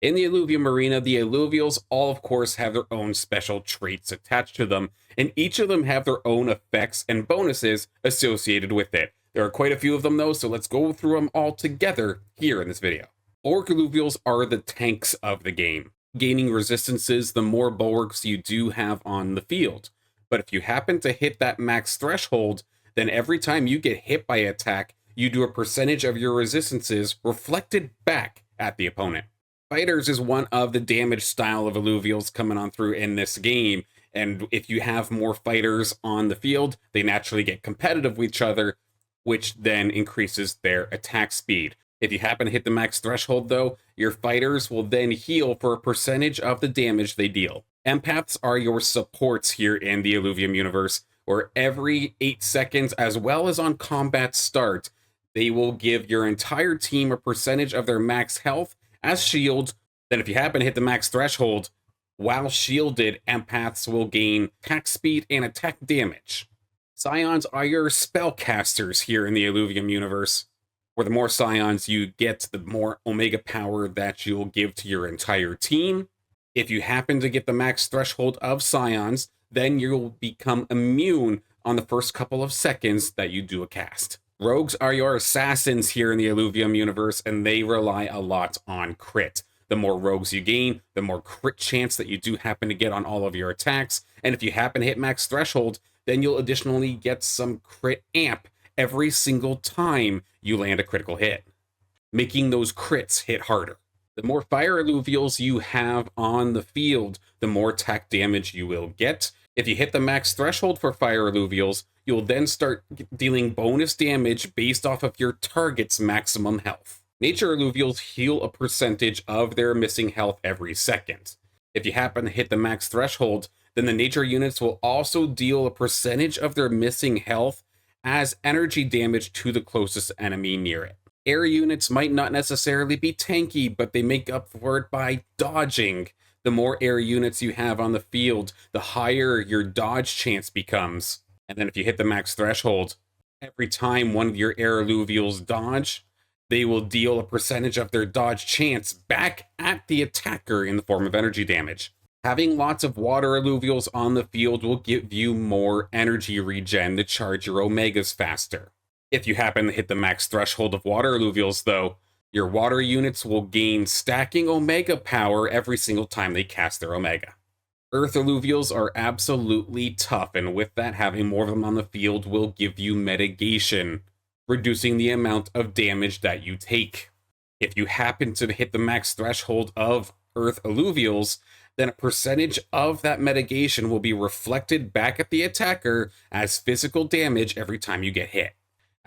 In the Illuvium Arena, the Illuvials all, of course, have their own special traits attached to them, and each of them have their own effects and bonuses associated with it. There are quite a few of them, though, so let's go through them all together here in this video. Bulwark Illuvials are the tanks of the game, gaining resistances the more bulwarks you do have on the field. But if you happen to hit that max threshold, then every time you get hit by an attack, you do a percentage of your resistances reflected back at the opponent. Fighters is one of the damage style of Illuvials coming on through in this game, and if you have more fighters on the field, they naturally get competitive with each other, which then increases their attack speed. If you happen to hit the max threshold, though, your fighters will then heal for a percentage of the damage they deal. Empaths are your supports here in the Illuvium universe, where every 8 seconds, as well as on combat start, they will give your entire team a percentage of their max health as shield. Then if you happen to hit the max threshold, while shielded, empaths will gain attack speed and attack damage. Psions are your spellcasters here in the Illuvium universe, where the more Psions you get, the more Omega power that you'll give to your entire team. If you happen to get the max threshold of Psions, then you'll become immune on the first couple of seconds that you do a cast. Rogues are your assassins here in the Illuvium universe, and they rely a lot on crit. The more rogues you gain, the more crit chance that you do happen to get on all of your attacks. And if you happen to hit max threshold, then you'll additionally get some crit amp every single time you land a critical hit, making those crits hit harder. The more fire Illuvials you have on the field, the more attack damage you will get. If you hit the max threshold for fire Illuvials, you'll then start dealing bonus damage based off of your target's maximum health. Nature Illuvials heal a percentage of their missing health every second. If you happen to hit the max threshold, then the nature units will also deal a percentage of their missing health as energy damage to the closest enemy near it. Air units might not necessarily be tanky, but they make up for it by dodging. The more air units you have on the field, the higher your dodge chance becomes. And then if you hit the max threshold, every time one of your air Illuvials dodge, they will deal a percentage of their dodge chance back at the attacker in the form of energy damage. Having lots of water Illuvials on the field will give you more energy regen to charge your Omegas faster. If you happen to hit the max threshold of water Illuvials, though, your water units will gain stacking Omega power every single time they cast their Omega. Earth Illuvials are absolutely tough, and with that, having more of them on the field will give you mitigation, reducing the amount of damage that you take. If you happen to hit the max threshold of Earth Illuvials, then a percentage of that mitigation will be reflected back at the attacker as physical damage every time you get hit.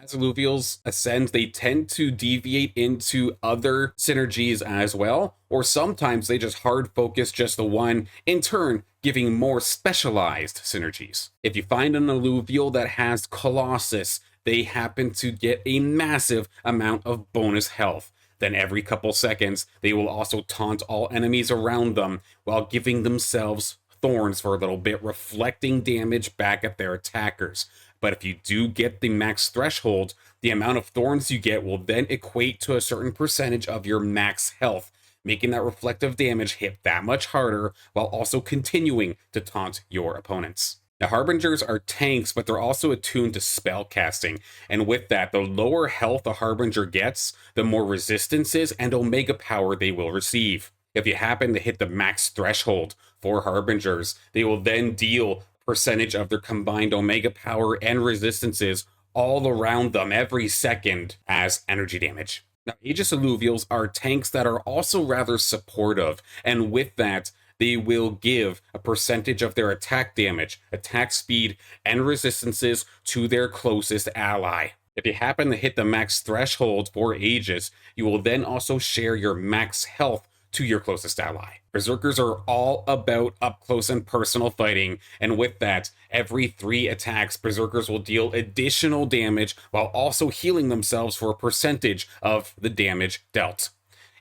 As Illuvials ascend, they tend to deviate into other synergies as well, or sometimes they just hard focus just the one, in turn giving more specialized synergies. If you find an Illuvial that has Colossus, they happen to get a massive amount of bonus health. Then every couple seconds, they will also taunt all enemies around them while giving themselves thorns for a little bit, reflecting damage back at their attackers. But if you do get the max threshold, the amount of thorns you get will then equate to a certain percentage of your max health, making that reflective damage hit that much harder while also continuing to taunt your opponents. Now, Harbingers are tanks, but they're also attuned to spell casting, and with that, the lower health a Harbinger gets, the more resistances and Omega power they will receive. If you happen to hit the max threshold for Harbingers, they will then deal percentage of their combined Omega power and resistances all around them every second as energy damage. Now, Aegis Illuvials are tanks that are also rather supportive, and with that, they will give a percentage of their attack damage, attack speed, and resistances to their closest ally. If you happen to hit the max threshold for Aegis, you will then also share your max health to your closest ally. Berserkers are all about up close and personal fighting, and with that, every 3 attacks, Berserkers will deal additional damage while also healing themselves for a percentage of the damage dealt.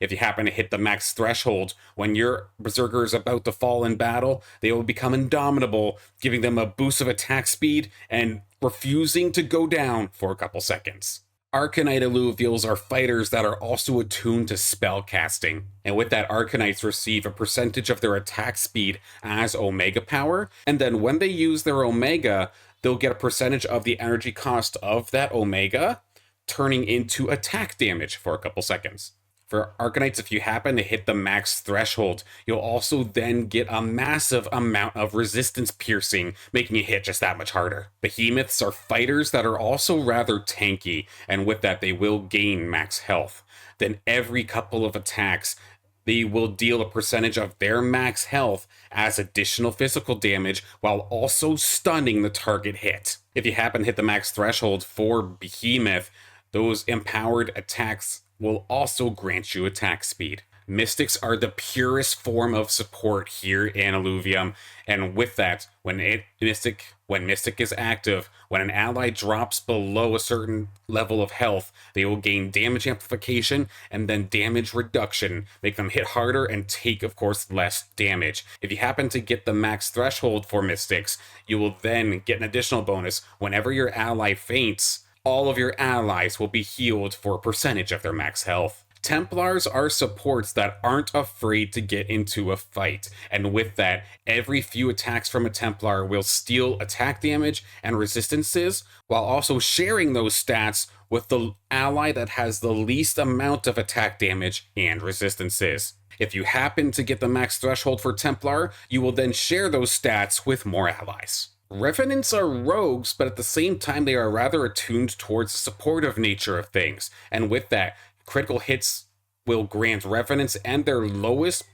If you happen to hit the max threshold, when your Berserker is about to fall in battle, they will become indomitable, giving them a boost of attack speed and refusing to go down for a couple seconds. Arcanite Illuvials are fighters that are also attuned to spell casting, and with that, Arcanites receive a percentage of their attack speed as Omega power, and then when they use their Omega, they'll get a percentage of the energy cost of that Omega, turning into attack damage for a couple seconds. For Arcanites, if you happen to hit the max threshold, you'll also then get a massive amount of resistance piercing, making it hit just that much harder. Behemoths are fighters that are also rather tanky, and with that, they will gain max health. Then every couple of attacks, they will deal a percentage of their max health as additional physical damage while also stunning the target hit. If you happen to hit the max threshold for Behemoth, those empowered attacks will also grant you attack speed. Mystics are the purest form of support here in Illuvium, and with that, when Mystic is active, when an ally drops below a certain level of health, they will gain damage amplification and then damage reduction, make them hit harder and take, of course, less damage. If you happen to get the max threshold for Mystics, you will then get an additional bonus whenever your ally faints. All of your allies will be healed for a percentage of their max health. Templars are supports that aren't afraid to get into a fight, and with that, every few attacks from a Templar will steal attack damage and resistances, while also sharing those stats with the ally that has the least amount of attack damage and resistances. If you happen to get the max threshold for Templar, you will then share those stats with more allies. Revenants are rogues, but at the same time they are rather attuned towards the supportive nature of things, and with that, critical hits will grant Revenants and their lowest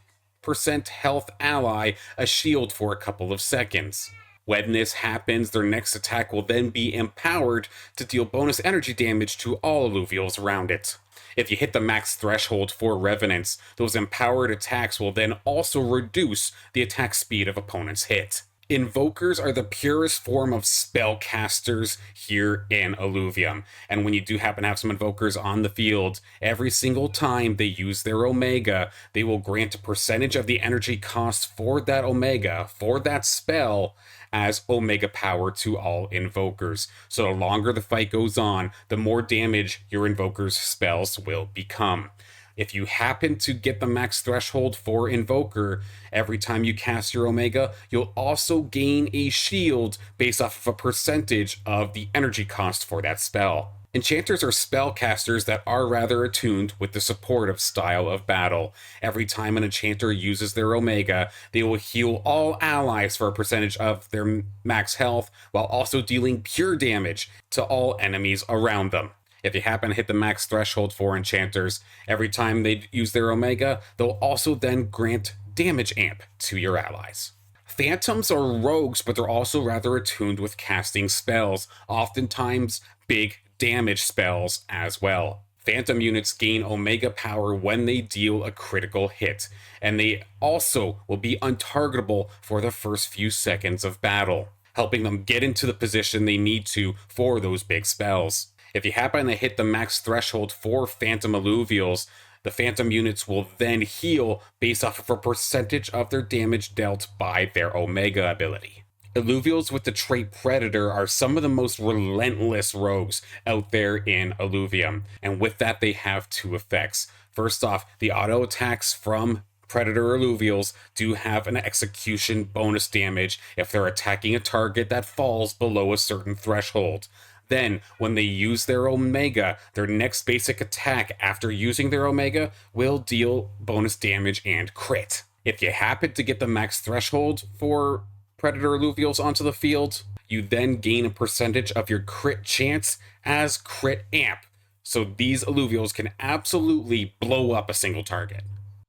percent health ally a shield for a couple of seconds. When this happens, their next attack will then be empowered to deal bonus energy damage to all Illuvials around it. If you hit the max threshold for Revenants, those empowered attacks will then also reduce the attack speed of opponents' hit. Invokers are the purest form of spellcasters here in Illuvium, and when you do happen to have some invokers on the field, every single time they use their Omega, they will grant a percentage of the energy cost for that Omega, for that spell, as Omega power to all invokers. So the longer the fight goes on, the more damage your invoker's spells will become. If you happen to get the max threshold for Invoker, every time you cast your Omega, you'll also gain a shield based off of a percentage of the energy cost for that spell. Enchanters are spellcasters that are rather attuned with the supportive style of battle. Every time an enchanter uses their Omega, they will heal all allies for a percentage of their max health, while also dealing pure damage to all enemies around them. If you happen to hit the max threshold for enchanters, every time they use their Omega, they'll also then grant damage amp to your allies. Phantoms are rogues, but they're also rather attuned with casting spells, oftentimes big damage spells as well. Phantom units gain Omega power when they deal a critical hit, and they also will be untargetable for the first few seconds of battle, helping them get into the position they need to for those big spells. If you happen to hit the max threshold for Phantom Illuvials, the Phantom units will then heal based off of a percentage of their damage dealt by their Omega ability. Illuvials with the trait Predator are some of the most relentless rogues out there in Illuvium, and with that they have two effects. First off, the auto attacks from Predator Illuvials do have an execution bonus damage if they're attacking a target that falls below a certain threshold. Then, when they use their Omega, their next basic attack after using their Omega will deal bonus damage and crit. If you happen to get the max threshold for Predator Illuvials onto the field, you then gain a percentage of your crit chance as crit amp. So these Illuvials can absolutely blow up a single target.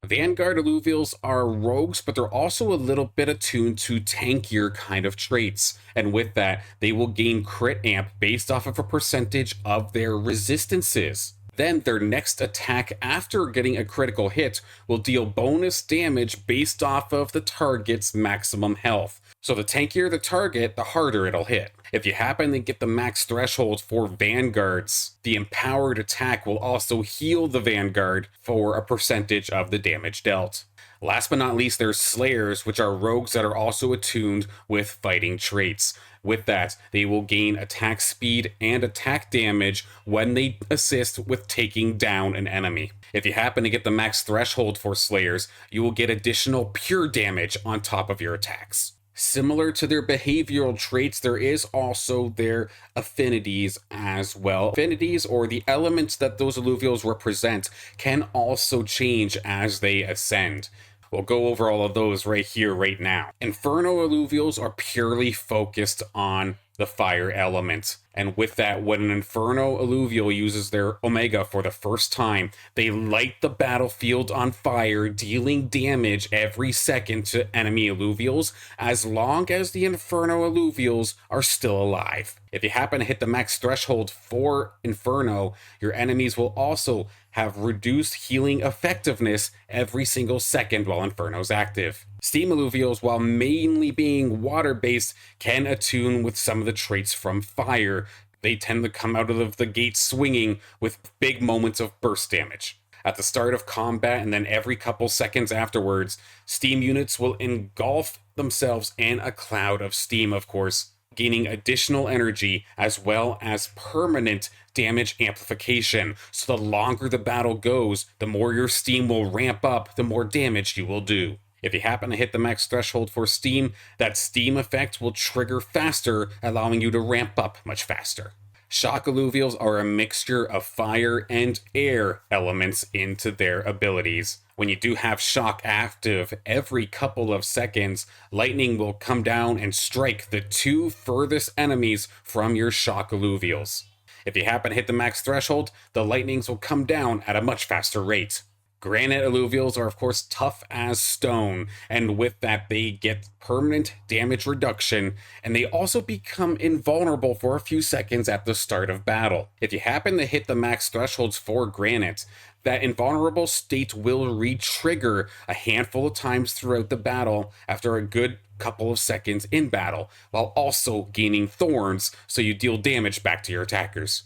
Vanguard Illuvials are rogues, but they're also a little bit attuned to tankier kind of traits, and with that, they will gain crit amp based off of a percentage of their resistances. Then their next attack after getting a critical hit will deal bonus damage based off of the target's maximum health. So the tankier the target, the harder it'll hit. If you happen to get the max threshold for Vanguards, the empowered attack will also heal the Vanguard for a percentage of the damage dealt. Last but not least, there's Slayers, which are rogues that are also attuned with fighting traits. With that, they will gain attack speed and attack damage when they assist with taking down an enemy. If you happen to get the max threshold for Slayers, you will get additional pure damage on top of your attacks. Similar to their behavioral traits, there is also their affinities as well. Affinities, or the elements that those Illuvials represent, can also change as they ascend. We'll go over all of those right here, right now. Inferno Illuvials are purely focused on the fire element. And with that, when an Inferno Illuvial uses their Omega for the first time, they light the battlefield on fire, dealing damage every second to enemy Illuvials, as long as the Inferno Illuvials are still alive. If you happen to hit the max threshold for Inferno, your enemies will also have reduced healing effectiveness every single second while Inferno's active. Steam Illuvials, while mainly being water-based, can attune with some of the traits from fire. They tend to come out of the gate swinging with big moments of burst damage. At the start of combat and then every couple seconds afterwards, steam units will engulf themselves in a cloud of steam, of course, gaining additional energy as well as permanent damage amplification. So the longer the battle goes, the more your steam will ramp up, the more damage you will do. If you happen to hit the max threshold for steam, that steam effect will trigger faster, allowing you to ramp up much faster. Shock Illuvials are a mixture of fire and air elements into their abilities. When you do have shock active, every couple of seconds, lightning will come down and strike the two furthest enemies from your shock Illuvials. If you happen to hit the max threshold, the lightnings will come down at a much faster rate. Granite Illuvials are of course tough as stone, and with that they get permanent damage reduction, and they also become invulnerable for a few seconds at the start of battle. If you happen to hit the max thresholds for Granite, that invulnerable state will re-trigger a handful of times throughout the battle after a good couple of seconds in battle, while also gaining thorns so you deal damage back to your attackers.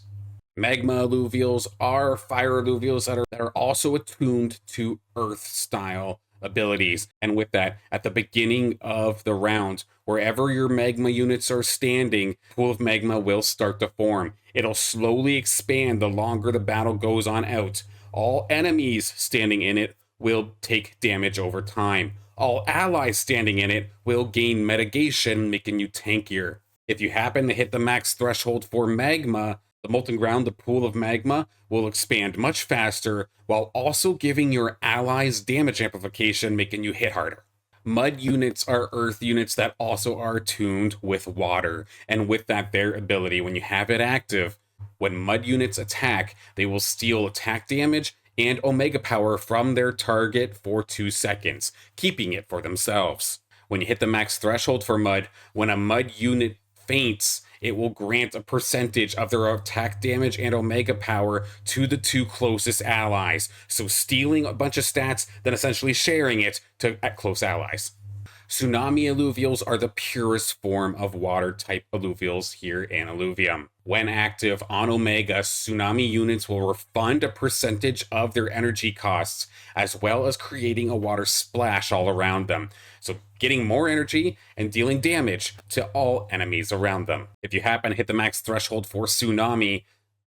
Magma Illuvials are fire Illuvials that are also attuned to Earth-style abilities. And with that, at the beginning of the round, wherever your magma units are standing, a pool of magma will start to form. It'll slowly expand the longer the battle goes on out. All enemies standing in it will take damage over time. All allies standing in it will gain mitigation, making you tankier. If you happen to hit the max threshold for magma, the molten ground, the pool of magma, will expand much faster while also giving your allies damage amplification, making you hit harder. Mud units are earth units that also are attuned with water, and with that, their ability, when you have it active, when mud units attack, they will steal attack damage and omega power from their target for 2 seconds, keeping it for themselves. When you hit the max threshold for mud, when a mud unit faints, it will grant a percentage of their attack damage and omega power to the two closest allies. So stealing a bunch of stats, then essentially sharing it to close allies. Tsunami Illuvials are the purest form of water-type Illuvials here in Illuvium. When active on Omega, Tsunami units will refund a percentage of their energy costs, as well as creating a water splash all around them. So getting more energy and dealing damage to all enemies around them. If you happen to hit the max threshold for Tsunami,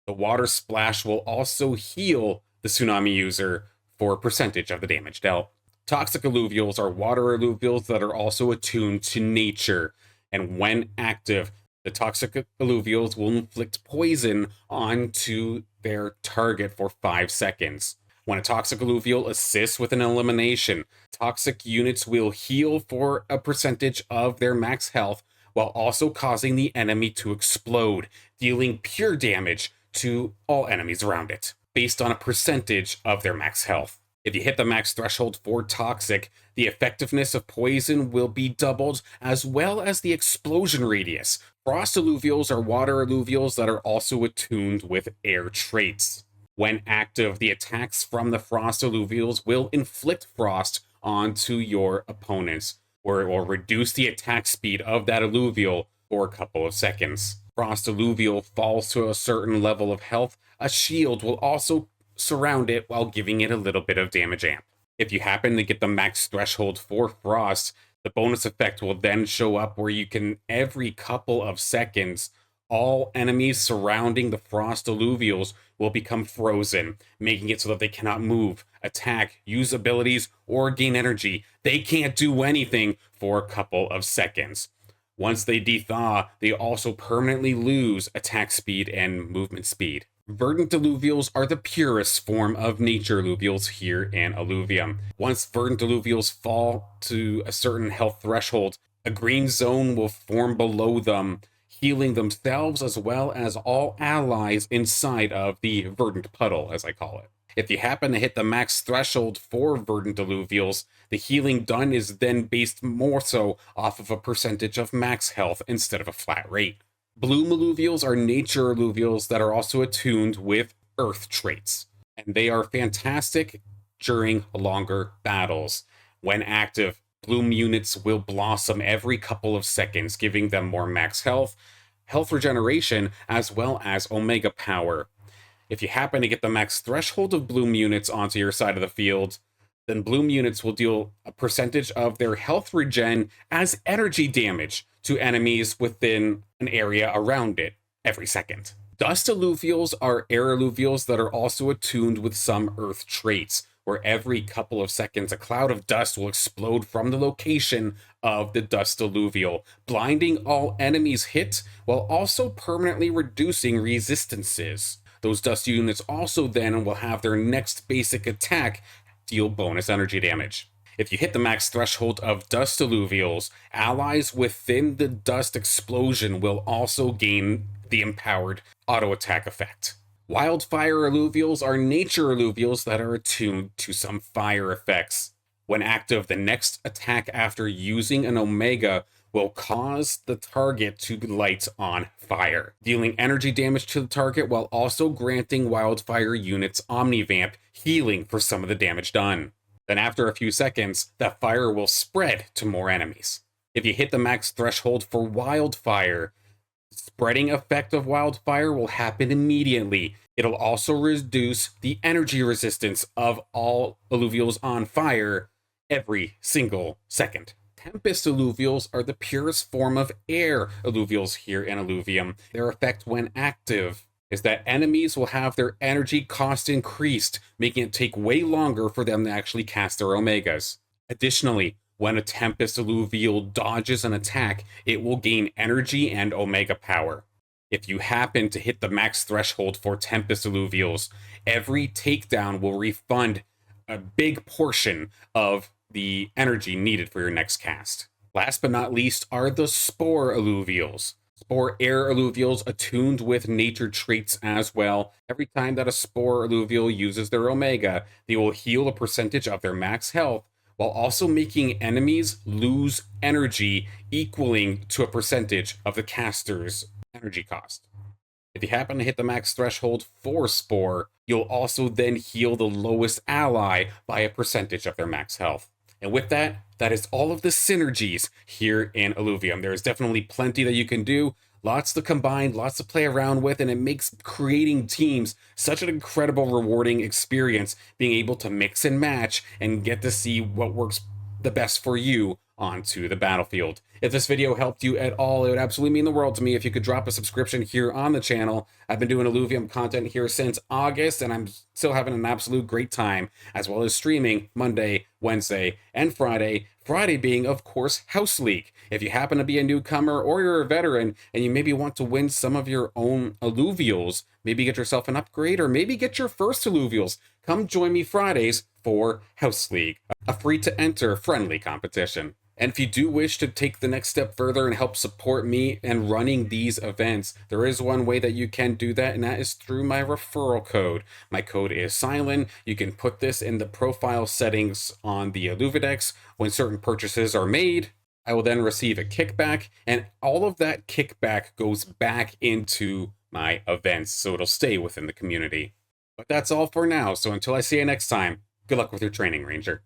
the water splash will also heal the Tsunami user for a percentage of the damage dealt. Toxic Illuvials are water Illuvials that are also attuned to nature, and when active, the Toxic Illuvials will inflict poison onto their target for 5 seconds. When a Toxic Illuvial assists with an elimination, toxic units will heal for a percentage of their max health, while also causing the enemy to explode, dealing pure damage to all enemies around it, based on a percentage of their max health. If you hit the max threshold for Toxic, the effectiveness of poison will be doubled, as well as the explosion radius. Frost Illuvials are water Illuvials that are also attuned with air traits. When active, the attacks from the Frost Illuvials will inflict frost onto your opponents, where it will reduce the attack speed of that Illuvial for a couple of seconds. Frost Illuvial falls to a certain level of health, a shield will also surround it while giving it a little bit of damage amp. If you happen to get the max threshold for Frost, the bonus effect will then show up where you can, every couple of seconds, all enemies surrounding the Frost Illuvials will become frozen, making it so that they cannot move, attack, use abilities, or gain energy. They can't do anything for a couple of seconds. Once they dethaw, they also permanently lose attack speed and movement speed. Verdant Illuvials are the purest form of nature Illuvials here in Illuvium. Once Verdant Illuvials fall to a certain health threshold, a green zone will form below them, healing themselves as well as all allies inside of the Verdant Puddle, as I call it. If you happen to hit the max threshold for Verdant Illuvials, the healing done is then based more so off of a percentage of max health instead of a flat rate. Bloom Illuvials are nature Illuvials that are also attuned with earth traits, and they are fantastic during longer battles. When active, Bloom units will blossom every couple of seconds, giving them more max health, health regeneration, as well as Omega power. If you happen to get the max threshold of Bloom units onto your side of the field, then Bloom units will deal a percentage of their health regen as energy damage to enemies within an area around it every second. Dust Illuvials are air Illuvials that are also attuned with some earth traits, where every couple of seconds a cloud of dust will explode from the location of the Dust Illuvial, blinding all enemies hit while also permanently reducing resistances. Those dust units also then will have their next basic attack deal bonus energy damage. If you hit the max threshold of Dust Illuvials, allies within the dust explosion will also gain the empowered auto attack effect. Wildfire Illuvials are nature Illuvials that are attuned to some fire effects. When active, the next attack after using an Omega will cause the target to light on fire, dealing energy damage to the target while also granting Wildfire units Omnivamp healing for some of the damage done. Then after a few seconds, that fire will spread to more enemies. If you hit the max threshold for Wildfire, the spreading effect of Wildfire will happen immediately. It'll also reduce the energy resistance of all Illuvials on fire every single second. Tempest Illuvials are the purest form of air Illuvials here in Illuvium. Their effect when active is that enemies will have their energy cost increased, making it take way longer for them to actually cast their Omegas. Additionally, when a Tempest Illuvial dodges an attack, it will gain energy and Omega power. If you happen to hit the max threshold for Tempest Illuvials, every takedown will refund a big portion of the energy needed for your next cast. Last but not least are the Spore Illuvials. Spore air Illuvials attuned with nature traits as well. Every time that a Spore Illuvial uses their Omega, they will heal a percentage of their max health, while also making enemies lose energy equaling to a percentage of the caster's energy cost. If you happen to hit the max threshold for Spore, you'll also then heal the lowest ally by a percentage of their max health. And with that, that is all of the synergies here in Illuvium. There is definitely plenty that you can do, lots to combine, lots to play around with, and it makes creating teams such an incredible, rewarding experience, being able to mix and match and get to see what works the best for you onto the battlefield. If this video helped you at all, it would absolutely mean the world to me if you could drop a subscription here on the channel. I've been doing Illuvium content here since August, and I'm still having an absolute great time, as well as streaming Monday, Wednesday, and Friday. Friday being, of course, House League. If you happen to be a newcomer or you're a veteran and you maybe want to win some of your own Illuvials, maybe get yourself an upgrade or maybe get your first Illuvials, come join me Fridays for House League, a free-to-enter friendly competition. And if you do wish to take the next step further and help support me in running these events, there is one way that you can do that, and that is through my referral code. My code is Silent. You can put this in the profile settings on the Illuvidex. When certain purchases are made, I will then receive a kickback, and all of that kickback goes back into my events, so it'll stay within the community. But that's all for now, so until I see you next time, good luck with your training, Ranger.